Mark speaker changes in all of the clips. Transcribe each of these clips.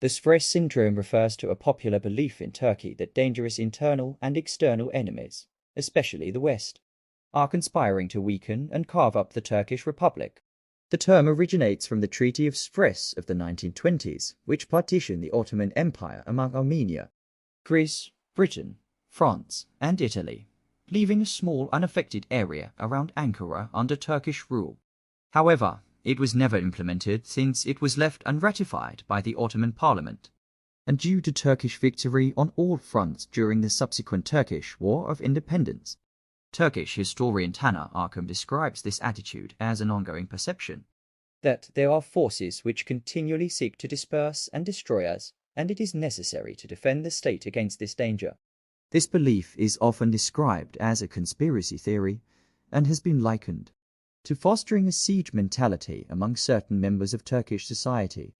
Speaker 1: The Sevres syndrome refers to a popular belief in Turkey that dangerous internal and external enemies, especially the West, are conspiring to weaken and carve up the Turkish Republic. The term originates from the Treaty of Sevres of the 1920s, which partitioned the Ottoman Empire among Armenia, Greece, Britain, France, and Italy, leaving a small unaffected area around Ankara under Turkish rule. However, it was never implemented since it was left unratified by the Ottoman Parliament, and due to Turkish victory on all fronts during the subsequent Turkish War of Independence. Turkish historian Taner Arkham describes this attitude as an ongoing perception that there are forces which continually seek to disperse and destroy us, and it is necessary to defend the state against this danger. This belief is often described as a conspiracy theory and has been likened to fostering a siege mentality among certain members of Turkish society.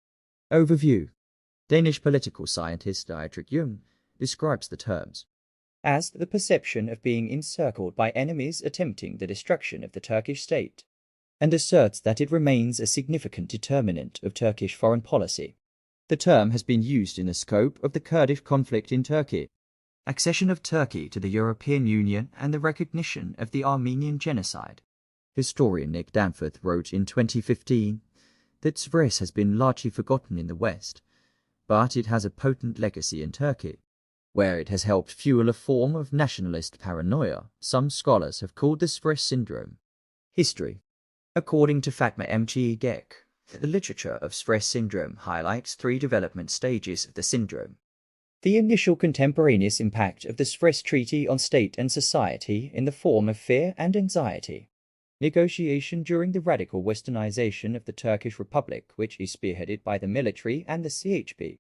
Speaker 1: Overview. Danish political scientist Dietrich Jung describes the terms as the perception of being encircled by enemies attempting the destruction of the Turkish state, and asserts that it remains a significant determinant of Turkish foreign policy. The term has been used in the scope of the Kurdish conflict in Turkey, accession of Turkey to the European Union, and the recognition of the Armenian genocide. Historian Nick Danforth wrote in 2015 that Sevres has been largely forgotten in the West, but it has a potent legacy in Turkey, where it has helped fuel a form of nationalist paranoia some scholars have called the Sevres syndrome. History. According to Fatma M.G. Gek, the literature of Sevres syndrome highlights 3 development stages of the syndrome. The initial contemporaneous impact of the Sevres Treaty on state and society in the form of fear and anxiety. Negotiation during the radical westernization of the Turkish Republic, which is spearheaded by the military and the CHP.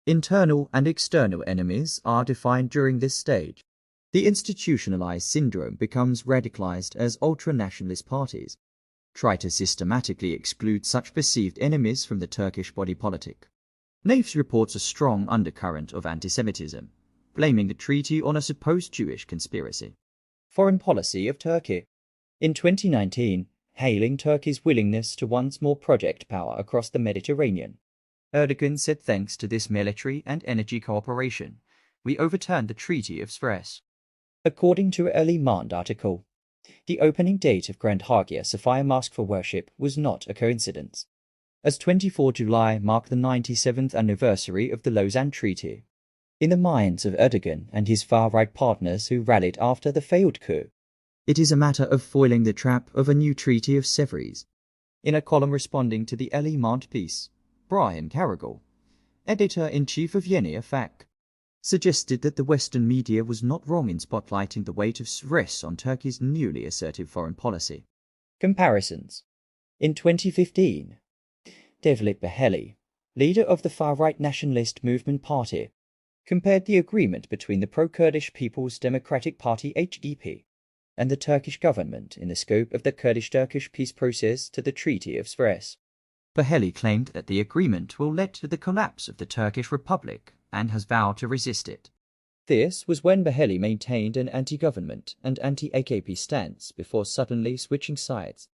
Speaker 1: Internal and external enemies are defined during this stage. The institutionalized syndrome becomes radicalized as ultra-nationalist parties try to systematically exclude such perceived enemies from the Turkish body politic. Naves reports a strong undercurrent of anti-Semitism, blaming the treaty on a supposed Jewish conspiracy. Foreign policy of Turkey. In 2019, hailing Turkey's willingness to once more project power across the Mediterranean, Erdogan said, thanks to this military and energy cooperation, we overturned the Treaty of Sevres. According to an early Mand article, the opening date of Grand Hagia Sophia Mosque for worship was not a coincidence, as 24 July marked the 97th anniversary of the Lausanne Treaty. In the minds of Erdogan and his far-right partners who rallied after the failed coup, it is a matter of foiling the trap of a new Treaty of Sevres. In a column responding to the early Mand piece, Brian Carrigal, editor-in-chief of Yeni Afak, suggested that the Western media was not wrong in spotlighting the weight of Sevres on Turkey's newly assertive foreign policy. Comparisons. In 2015, Devlet Baheli, leader of the far-right nationalist movement party, compared the agreement between the pro-Kurdish People's Democratic Party HDP and the Turkish government in the scope of the Kurdish-Turkish peace process to the Treaty of Sevres. Baheli claimed that the agreement will lead to the collapse of the Turkish Republic and has vowed to resist it. This was when Baheli maintained an anti-government and anti-AKP stance before suddenly switching sides